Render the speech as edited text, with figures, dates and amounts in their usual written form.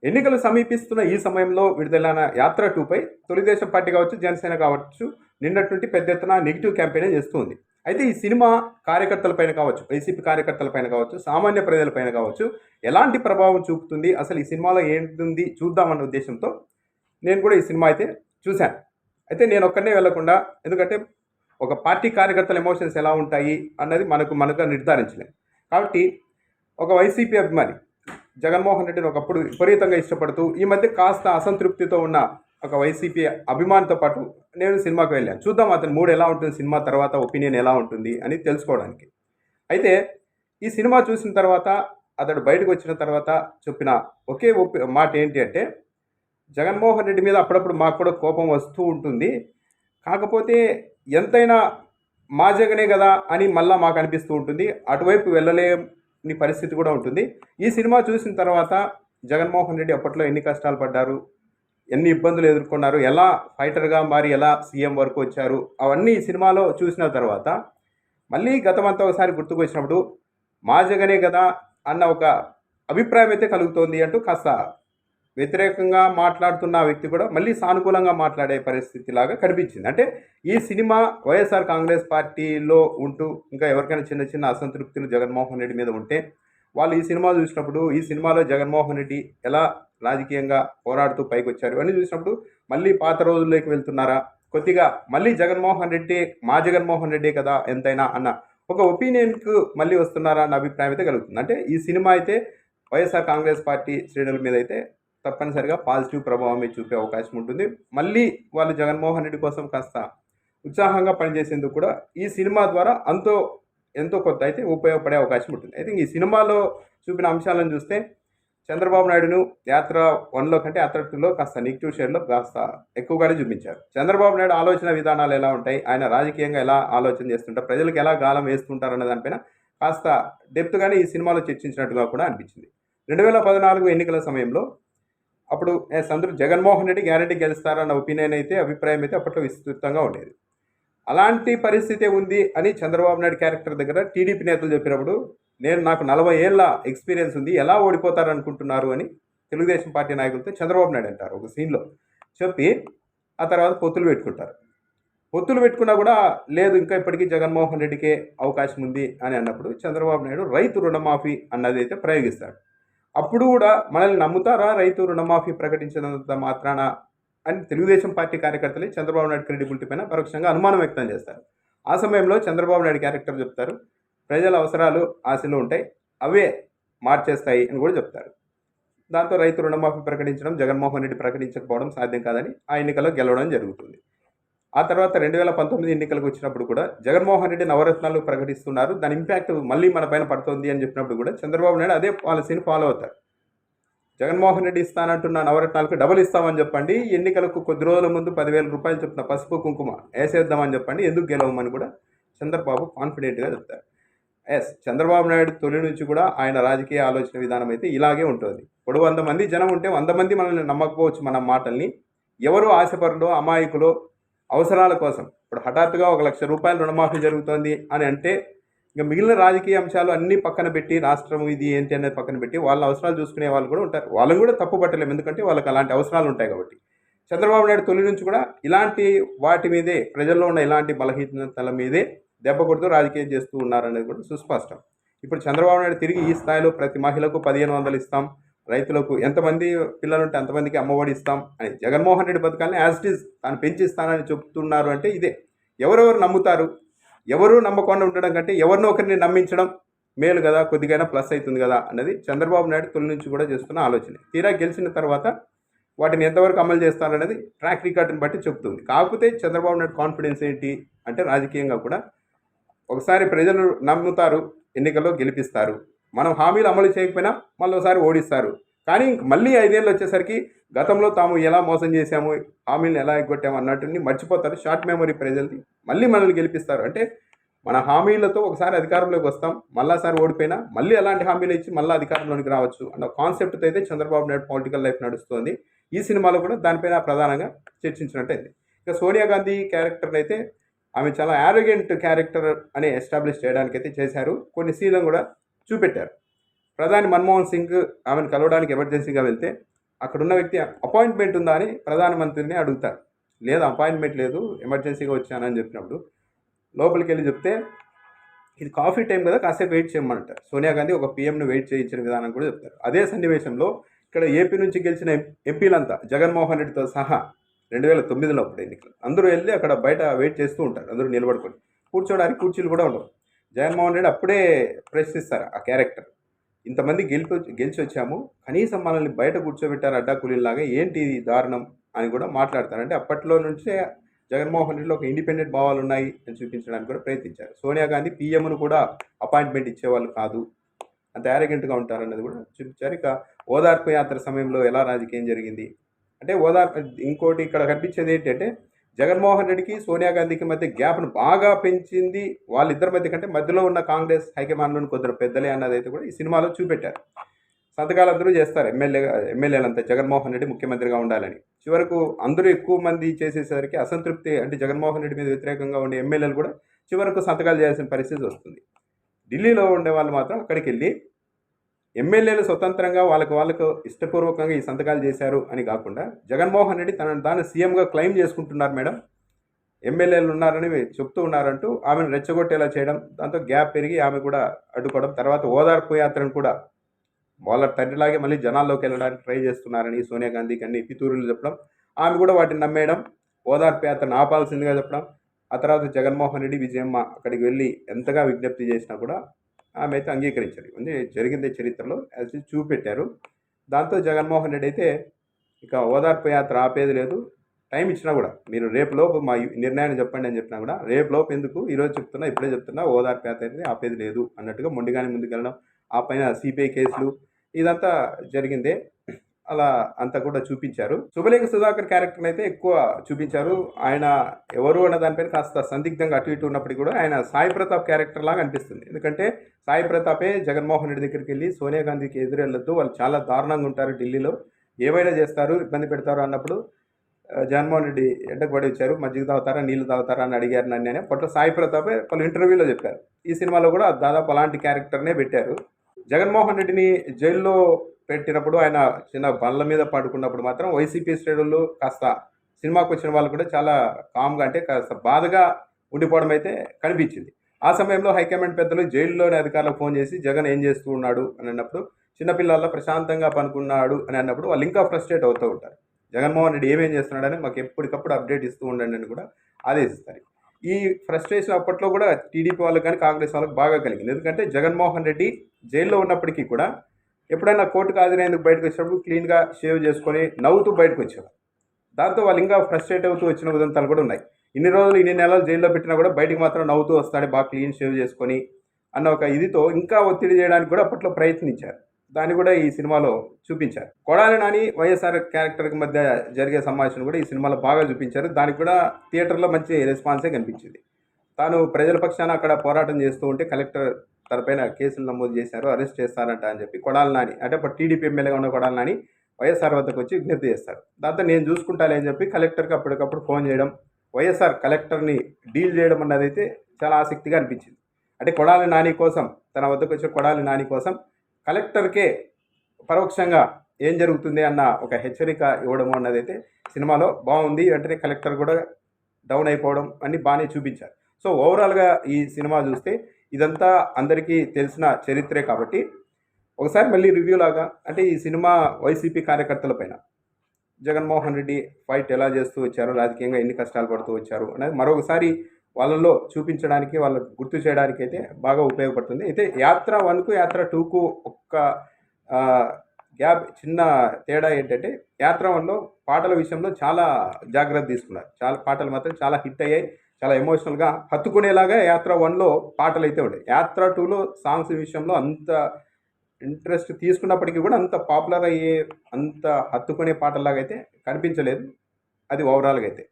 ఎన్నికలు సమీపిస్తున్న ఈ సమయంలో విడుదలైన యాత్ర 2పై తెలుగుదేశం పార్టీ కావచ్చు, జనసేన కావచ్చు నిన్నటి నుండి పెద్ద ఎత్తున నెగిటివ్ క్యాంపెయిన్ చేస్తుంది. అయితే ఈ సినిమా కార్యకర్తలపైన కావచ్చు, వైసీపీ కార్యకర్తలపైన కావచ్చు, సామాన్య ప్రజలపైన కావచ్చు ఎలాంటి ప్రభావం చూపుతుంది, అసలు ఈ సినిమాలో ఏంటుంది చూద్దామన్న ఉద్దేశంతో నేను కూడా ఈ సినిమా అయితే చూశాను. అయితే నేను ఒక్కనే వెళ్లకుండా, ఎందుకంటే ఒక పార్టీ కార్యకర్తల ఎమోషన్స్ ఎలా ఉంటాయి అన్నది మనకు నిర్ధారించలేం. కాబట్టి ఒక వైసీపీ అభిమాని జగన్మోహన్ రెడ్డిని ఒకప్పుడు విపరీతంగా ఇష్టపడుతూ ఈ మధ్య కాస్త అసంతృప్తితో ఉన్న ఒక వైసీపీ అభిమానితో పాటు నేను సినిమాకి వెళ్ళాను. చూద్దాం అతని మూడ్ ఎలా ఉంటుంది, సినిమా తర్వాత ఒపీనియన్ ఎలా ఉంటుంది అని తెలుసుకోవడానికి. అయితే ఈ సినిమా చూసిన తర్వాత అతడు బయటకు వచ్చిన తర్వాత చెప్పిన ఒకే మాట ఏంటి అంటే, జగన్మోహన్ రెడ్డి మీద అప్పుడప్పుడు మాకు కూడా కోపం వస్తూ ఉంటుంది, కాకపోతే ఎంతైనా మా జగనే కదా అని మళ్ళీ మాకు అనిపిస్తూ ఉంటుంది, అటువైపు వెళ్ళలేని పరిస్థితి కూడా ఉంటుంది. ఈ సినిమా చూసిన తర్వాత జగన్మోహన్ రెడ్డి అప్పట్లో ఎన్ని కష్టాలు పడ్డారు, ఎన్ని ఇబ్బందులు ఎదుర్కొన్నారు, ఎలా ఫైటర్గా మారి ఎలా సీఎం వరకు వచ్చారు, అవన్నీ ఈ సినిమాలో చూసిన తర్వాత మళ్ళీ గతమంతా ఒకసారి గుర్తుకు వచ్చినప్పుడు మా జగనే కదా అన్న ఒక అభిప్రాయం అయితే కలుగుతోంది అంటూ కాస్త వ్యతిరేకంగా మాట్లాడుతున్న వ్యక్తి కూడా మళ్ళీ సానుకూలంగా మాట్లాడే పరిస్థితి లాగా కనిపించింది. అంటే ఈ సినిమా వైఎస్ఆర్ కాంగ్రెస్ పార్టీలో ఉంటూ ఇంకా ఎవరికైనా చిన్న చిన్న అసంతృప్తులు జగన్మోహన్ రెడ్డి మీద ఉంటే వాళ్ళు ఈ సినిమా చూసినప్పుడు, ఈ సినిమాలో జగన్మోహన్ రెడ్డి ఎలా రాజకీయంగా పోరాడుతూ పైకి వచ్చారు అని చూసినప్పుడు మళ్ళీ పాత రోజుల్లోకి వెళ్తున్నారా, కొద్దిగా మళ్ళీ జగన్మోహన్ రెడ్డి మా జగన్మోహన్ రెడ్డి కదా ఎంతైనా అన్న ఒక ఒపీనియన్కు మళ్ళీ వస్తున్నారా అన్న అభిప్రాయం అయితే కలుగుతుంది. అంటే ఈ సినిమా అయితే వైఎస్ఆర్ కాంగ్రెస్ పార్టీ శ్రేణుల మీద అయితే తప్పనిసరిగా పాజిటివ్ ప్రభావం చూపే అవకాశం ఉంటుంది. మళ్ళీ వాళ్ళు జగన్మోహన్ రెడ్డి కోసం కాస్త ఉత్సాహంగా పనిచేసేందుకు కూడా ఈ సినిమా ద్వారా ఎంతో కొంత అయితే ఉపయోగపడే అవకాశం ఉంటుంది. అయితే ఈ సినిమాలో చూపిన అంశాలను చూస్తే చంద్రబాబు నాయుడును యాత్ర 1లో కంటే యాత్ర 2లో కాస్త నెగిటివ్ షేడ్లో కాస్త ఎక్కువగానే చూపించారు. చంద్రబాబు నాయుడు ఆలోచన విధానాలు ఎలా ఉంటాయి, ఆయన రాజకీయంగా ఎలా ఆలోచన చేస్తుంటారు, ప్రజలకు ఎలా గాలం వేస్తుంటారు అన్న దానిపైన కాస్త డెప్త్గానే ఈ సినిమాలో చర్చించినట్టుగా కూడా అనిపించింది. 2014 ఎన్నికల సమయంలో అప్పుడు అందరూ జగన్మోహన్ రెడ్డి గ్యారెంటీ గెలుస్తారన్న అభిప్రాయం అయితే అప్పట్లో విస్తృతంగా ఉండేది. అలాంటి పరిస్థితే ఉంది అని చంద్రబాబు నాయుడు క్యారెక్టర్ దగ్గర టీడీపీ నేతలు చెప్పినప్పుడు నాకు 40 ఏళ్ళ ఎక్స్పీరియన్స్ ఉంది, ఎలా ఓడిపోతారు అనుకుంటున్నారు అని తెలుగుదేశం పార్టీ నాయకులతో చంద్రబాబు నాయుడు అంటారు ఒక సీన్లో చెప్పి ఆ తర్వాత పొత్తులు పెట్టుకుంటారు. పొత్తులు పెట్టుకున్నా కూడా లేదు, ఇంకా ఇప్పటికీ జగన్మోహన్ రెడ్డికే అవకాశం ఉంది అని అన్నప్పుడు చంద్రబాబు నాయుడు రైతు రుణమాఫీ అన్నది అయితే ప్రయోగిస్తాడు. అప్పుడు కూడా మనల్ని నమ్ముతారా రైతు రుణమాఫీ ప్రకటించినంత మాత్రాన అని తెలుగుదేశం పార్టీ కార్యకర్తలే చంద్రబాబు నాయుడు క్రెడిబిలిటీ పైన పరోక్షంగా అనుమానం వ్యక్తం చేస్తారు. ఆ సమయంలో చంద్రబాబు నాయుడు క్యారెక్టర్ చెప్తారు, ప్రజల అవసరాలు ఆశలు ఉంటాయి, అవే మార్చేస్తాయి అని కూడా చెప్తారు. దాంతో రైతు రుణమాఫీ ప్రకటించడం, జగన్మోహన్ రెడ్డి ప్రకటించకపోవడం సాధ్యం కాదని ఆ ఎన్నికల్లో గెలవడం జరుగుతుంది. ఆ తర్వాత 2019 ఎన్నికలకు వచ్చినప్పుడు కూడా జగన్మోహన్ రెడ్డి నవరత్నాలు ప్రకటిస్తున్నారు, దాని ఇంపాక్ట్ మళ్ళీ మన పైన పడుతుంది అని చెప్పినప్పుడు కూడా చంద్రబాబు నాయుడు అదే పాలసీని ఫాలో అవుతారు. జగన్మోహన్ రెడ్డి ఇస్తానంటున్న నవరత్నాలకు డబుల్ ఇస్తామని చెప్పండి, ఎన్నికలకు కొద్ది రోజుల ముందు 10,000 రూపాయలు చొప్పున పసుపు కుంకుమ వేసేద్దామని చెప్పండి, ఎందుకు గెలవమని కూడా చంద్రబాబు కాన్ఫిడెంట్గా చెప్తారు. చంద్రబాబు నాయుడు తొలి నుంచి కూడా ఆయన రాజకీయ ఆలోచన విధానం అయితే ఇలాగే ఉంటుంది. ఇప్పుడు 100 మంది జనం ఉంటే 100 మంది మనల్ని నమ్మకపోవచ్చు మన మాటల్ని, ఎవరు ఆశపరులో అమాయకులో అవసరాల కోసం ఇప్పుడు హఠాత్తుగా 1,00,000 రూపాయలు రుణమాఫీ జరుగుతుంది అని అంటే ఇంకా మిగిలిన రాజకీయ అంశాలు అన్నీ పక్కన పెట్టి, రాష్ట్రం ఇది ఏంటి అనేది పక్కన పెట్టి వాళ్ళ అవసరాలు చూసుకునే వాళ్ళు కూడా ఉంటారు. వాళ్ళని కూడా తప్పు పట్టలేము, ఎందుకంటే వాళ్ళకి అలాంటి అవసరాలు ఉంటాయి కాబట్టి. చంద్రబాబు నాయుడు తొలి నుంచి కూడా ఇలాంటి వాటి మీదే, ప్రజల్లో ఉన్న ఇలాంటి బలహీనతల మీదే దెబ్బ కొడుతూ రాజకీయం చేస్తూ ఉన్నారనేది కూడా సుస్పష్టం. ఇప్పుడు చంద్రబాబు నాయుడు తిరిగి ఈ స్థాయిలో ప్రతి మహిళకు 1,500 ఇస్తాం, రైతులకు ఎంతమంది పిల్లలుంటే అంతమందికి అమ్మఒడి ఇస్తాం అని జగన్మోహన్ రెడ్డి పథకాన్ని యాజ్ ఇట్ ఈజ్ తాను పెంచిస్తానని చెప్తున్నారు. అంటే ఇదే ఎవరెవరు నమ్ముతారు, ఎవరు నమ్మకుండా ఉండడం కంటే ఎవరినో ఒకరిని నమ్మించడం మేలు కదా, కొద్దిగైనా ప్లస్ అవుతుంది కదా అన్నది చంద్రబాబు నాయుడు తొలి నుంచి కూడా చేస్తున్న ఆలోచన. తీరా గెలిచిన తర్వాత వాటిని ఎంతవరకు అమలు చేస్తారనేది ట్రాక్ రికార్డుని బట్టి చెప్తుంది. కాకపోతే చంద్రబాబు నాయుడు కాన్ఫిడెన్స్ ఏంటి అంటే రాజకీయంగా కూడా ఒకసారి ప్రజలు నమ్ముతారు, ఎన్నికల్లో గెలిపిస్తారు, మనం హామీలు అమలు చేయకపోయినా మళ్ళీ ఒకసారి ఓడిస్తారు, కానీ మళ్ళీ 5 ఏళ్ళు వచ్చేసరికి గతంలో తాము ఎలా మోసం చేశాము, హామీలను ఎలా ఎగ్గొట్టాము అన్నట్టుని మర్చిపోతారు. షార్ట్ మెమరీ ప్రజలది, మళ్ళీ మనల్ని గెలిపిస్తారు. అంటే మన హామీలతో ఒకసారి అధికారంలోకి వస్తాం, మళ్ళాసారి ఓడిపోయినా మళ్ళీ అలాంటి హామీలు ఇచ్చి మళ్ళీ అధికారంలోకి రావచ్చు అన్న కాన్సెప్ట్తో అయితే చంద్రబాబు నాయుడు పొలిటికల్ లైఫ్ నడుస్తుంది. ఈ సినిమాలో కూడా దానిపైన ప్రధానంగా చర్చించినట్టయింది. ఇక సోనియా గాంధీ క్యారెక్టర్ అయితే ఆమె చాలా యారోగెంట్ క్యారెక్టర్ అని ఎస్టాబ్లిష్ చేయడానికైతే చేశారు. కొన్ని సీన్లను కూడా చూపెట్టారు. ప్రధాని మన్మోహన్ సింగ్ ఆమెను కలవడానికి ఎమర్జెన్సీగా వెళ్తే అక్కడున్న వ్యక్తి అపాయింట్మెంట్ ఉందా అని ప్రధానమంత్రిని అడుగుతారు. లేదు అపాయింట్మెంట్ లేదు, ఎమర్జెన్సీగా వచ్చానని చెప్పినప్పుడు లోపలికి వెళ్ళి చెప్తే ఇది కాఫీ టైం కదా కాసేపు వెయిట్ చేయమంటారు. సోనియా గాంధీ ఒక పీఎంను వెయిట్ చేయించిన విధానం కూడా చెప్తారు. అదే సన్నివేశంలో ఇక్కడ ఏపీ నుంచి గెలిచిన ఎంపీలంతా జగన్మోహన్ రెడ్డితో సహా 2009లో అప్పుడు ఎన్నికలు అందరూ వెళ్ళి అక్కడ బయట వెయిట్ చేస్తూ ఉంటారు. అందరూ నిలబడుకొని కూర్చోడానికి కుర్చీలు కూడా ఉండవు. జగన్మోహన్ రెడ్డి అప్పుడే ప్రశ్నిస్తారు ఆ క్యారెక్టర్, ఇంతమంది గెలిచి వచ్చాము, కనీసం మనల్ని బయట కూర్చోబెట్టారు అడ్డాకూలీలాగా, ఏంటి ఇది దారుణం అని కూడా మాట్లాడతారు. అంటే అప్పట్లో నుంచే జగన్మోహన్ రెడ్డిలో ఒక ఇండిపెండెంట్ భావాలు ఉన్నాయి అని చూపించడానికి కూడా ప్రయత్నించారు. సోనియా గాంధీ పీఎంను కూడా అపాయింట్మెంట్ ఇచ్చేవాళ్ళు కాదు, అంత యారగెంట్గా ఉంటారన్నది కూడా చూపించారు. ఇక ఓదార్పు యాత్ర సమయంలో ఎలా రాజకీయం జరిగింది అంటే ఇంకోటి ఇక్కడ కనిపించేది ఏంటంటే జగన్మోహన్ రెడ్డికి సోనియా గాంధీకి మధ్య గ్యాప్ను బాగా పెంచింది వాళ్ళిద్దరి మధ్య కంటే మధ్యలో ఉన్న కాంగ్రెస్ హైకమాండ్లోని కొందరు పెద్దలే అన్నది అయితే కూడా ఈ సినిమాలో చూపెట్టారు. సంతకాలు అందరూ చేస్తారు, ఎమ్మెల్యేలంతా జగన్మోహన్ రెడ్డి ముఖ్యమంత్రిగా ఉండాలని. చివరకు అందరూ ఎక్కువ మంది చేసేసరికి అసంతృప్తి, అంటే జగన్మోహన్ రెడ్డి మీద వ్యతిరేకంగా ఉండే ఎమ్మెల్యేలు కూడా చివరకు సంతకాలు చేయాల్సిన పరిస్థితి వస్తుంది. ఢిల్లీలో ఉండే వాళ్ళు మాత్రం అక్కడికి వెళ్ళి ఎమ్మెల్యేలు స్వతంత్రంగా వాళ్ళకు ఇష్టపూర్వకంగా ఈ సంతకాలు చేశారు అని కాకుండా జగన్మోహన్ రెడ్డి తనను తాను సీఎంగా క్లెయిమ్ చేసుకుంటున్నారు మేడం, ఎమ్మెల్యేలు ఉన్నారని చెప్తూ ఉన్నారంటూ ఆమెను రెచ్చగొట్టేలా చేయడం, దాంతో గ్యాప్ పెరిగి ఆమె కూడా అడ్డుకోవడం, తర్వాత ఓదార్పు యాత్రను కూడా వాళ్ళ తండ్రిలాగే మళ్ళీ జనాల్లోకి వెళ్ళడానికి ట్రై చేస్తున్నారని సోనియా గాంధీకి అన్ని పితూరులు చెప్పడం, ఆమె కూడా వాటిని నమ్మేయడం, ఓదార్పు యాత్రను ఆపాల్సిందిగా చెప్పడం. ఆ తర్వాత జగన్మోహన్ రెడ్డి విజయమ్మ అక్కడికి వెళ్ళి ఎంతగా విజ్ఞప్తి చేసినా కూడా ఆమె అయితే అంగీకరించారు. అంటే జరిగిందే చరిత్రలో అది చూపెట్టారు. దాంతో జగన్మోహన్ రెడ్డి అయితే ఇక ఓదార్పు యాత్ర ఆపేది లేదు, టైం ఇచ్చినా కూడా మీరు రేపులోపు మా నిర్ణయాన్ని చెప్పండి అని చెప్పినా కూడా రేపులోపు ఎందుకు, ఈరోజు చెప్తున్నా, ఇప్పుడే చెప్తున్నా, ఓదార్పు యాత్ర అయితే ఆపేది లేదు అన్నట్టుగా మొండిగానే ముందుకెళ్ళడం, ఆ పైన సిబిఐ కేసులు ఇదంతా జరిగిందే. అలా అంతా కూడా చూపించారు. శుభలేఖ సుధాకర్ క్యారెక్టర్ని అయితే ఎక్కువ చూపించారు. ఆయన ఎవరు అన్న దానిపైన కాస్త సందిగ్ధంగా అటు ఇటు ఉన్నప్పటికీ కూడా ఆయన సాయి ప్రతాప్ క్యారెక్టర్ లాగా అనిపిస్తుంది. ఎందుకంటే సాయి ప్రతాపే జగన్మోహన్ రెడ్డి దగ్గరికి వెళ్ళి సోనియా గాంధీకి ఎదురెళ్ళొద్దు, వాళ్ళు చాలా దారుణంగా ఉంటారు ఢిల్లీలో, ఏమైనా చేస్తారు, ఇబ్బంది పెడతారు అన్నప్పుడు జగన్మోహన్ రెడ్డి ఎండకు పడి వచ్చారు, మజ్జిగ తాగుతారా నీళ్లు తాగుతారా అని అడిగారు నన్ను. అని అప్పట్లో సాయి ప్రతాపే పలు ఇంటర్వ్యూలో చెప్పారు. ఈ సినిమాలో కూడా దాదాపు అలాంటి క్యారెక్టర్నే పెట్టారు. జగన్మోహన్ రెడ్డిని జైల్లో పెట్టినప్పుడు ఆయన చిన్న బండ్ల మీద పడుకున్నప్పుడు మాత్రం వైసీపీ శ్రేణులు కాస్త సినిమాకు వచ్చిన వాళ్ళు కూడా చాలా కామ్గా, అంటే కాస్త బాధగా ఉండిపోవడం అయితే కనిపించింది. ఆ సమయంలో హైకమాండ్ పెద్దలు జైల్లోని అధికారులకు ఫోన్ చేసి జగన్ ఏం చేస్తూ ఉన్నాడు అని అన్నప్పుడు, చిన్నపిల్లల్లో ప్రశాంతంగా పనుకున్నాడు అని అన్నప్పుడు వాళ్ళు ఇంకా ఫ్రస్ట్రేట్ అవుతూ ఉంటారు. జగన్మోహన్ రెడ్డి ఏమేం చేస్తున్నాడని మాకు ఎప్పటికప్పుడు అప్డేట్ ఇస్తూ ఉండండి అని కూడా ఆదేశిస్తారు. ఈ ఫ్రస్ట్రేషన్ అప్పట్లో కూడా టీడీపీ వాళ్ళకి కానీ కాంగ్రెస్ వాళ్ళకి బాగా కలిగింది. ఎందుకంటే జగన్మోహన్ రెడ్డి జైల్లో ఉన్నప్పటికీ కూడా ఎప్పుడైనా కోర్టుకు హాజరైనందుకు బయటకు వచ్చినప్పుడు క్లీన్గా షేవ్ చేసుకొని నవ్వుతూ బయటకు వచ్చేవారు. దాంతో వాళ్ళు ఇంకా ఫ్రస్ట్రేట్ అవుతూ వచ్చిన ఉదంతాలు కూడా ఉన్నాయి. ఇన్ని రోజులు ఇన్ని నెలలు జైల్లో పెట్టినా కూడా బయటకు మాత్రం నవ్వుతూ వస్తాడు, బాగా క్లీన్ షేవ్ చేసుకొని అన్న ఒక ఇదితో ఇంకా ఒత్తిడి చేయడానికి కూడా అప్పట్లో ప్రయత్నించారు. దాన్ని కూడా ఈ సినిమాలో చూపించారు. కొడాలి నాని వైఎస్ఆర్ క్యారెక్టర్కి మధ్య జరిగే సంభాషణ కూడా ఈ సినిమాలో బాగా చూపించారు. దానికి కూడా థియేటర్లో మంచి రెస్పాన్సే కనిపించింది. తాను ప్రజల పక్షాన అక్కడ పోరాటం చేస్తూ ఉంటే కలెక్టర్ తనపైన కేసులు నమోదు చేశారు, అరెస్ట్ చేస్తారంట అని చెప్పి కొడాలి నాని, అంటే అప్పుడు టీడీపీ ఎమ్మెల్యేగా ఉన్న కొడాలి నాని వైఎస్ఆర్ వద్దకు వచ్చి విజ్ఞప్తి చేస్తారు. దాంతో నేను చూసుకుంటాలే అని చెప్పి కలెక్టర్కి అప్పటికప్పుడు ఫోన్ చేయడం, వైఎస్ఆర్ కలెక్టర్ని డీల్ చేయడం అన్నది అయితే చాలా ఆసక్తిగా అనిపించింది. అంటే కొడాలి నాని కోసం, తన వద్దకు వచ్చే కొడాలి నాని కోసం కలెక్టర్కే పరోక్షంగా ఏం జరుగుతుంది అన్న ఒక హెచ్చరిక ఇవ్వడం అన్నదైతే సినిమాలో బాగుంది. వెంటనే కలెక్టర్ కూడా డౌన్ అయిపోవడం అన్నీ బాగానే చూపించారు. సో ఓవరాల్గా ఈ సినిమా చూస్తే ఇదంతా అందరికీ తెలిసిన చరిత్రే కాబట్టి ఒకసారి మళ్ళీ రివ్యూ లాగా, అంటే ఈ సినిమా వైసీపీ కార్యకర్తల పైన జగన్మోహన్ రెడ్డి ఫైట్ ఎలా చేస్తూ వచ్చారు, రాజకీయంగా ఎన్ని కష్టాలు పడుతూ వచ్చారు అనేది మరొకసారి వాళ్ళల్లో చూపించడానికి, వాళ్ళకు గుర్తు చేయడానికి అయితే బాగా ఉపయోగపడుతుంది. అయితే యాత్ర 1కు యాత్ర 2కు ఒక్క గ్యాప్, చిన్న తేడా ఏంటంటే యాత్ర 1లో పాటల విషయంలో చాలా జాగ్రత్త తీసుకున్నారు. చాలా పాటలు మాత్రం చాలా హిట్ అయ్యాయి, చాలా ఎమోషనల్గా హత్తుకునేలాగా యాత్ర 1లో పాటలు అయితే ఉన్నాయి. యాత్ర 2లో సాంగ్స్ విషయంలో అంత ఇంట్రెస్ట్ తీసుకున్నప్పటికీ కూడా అంత పాపులర్ అయ్యే, అంత హత్తుకునే పాటల్లాగా అయితే కనిపించలేదు. అది ఓవరాల్గా అయితే.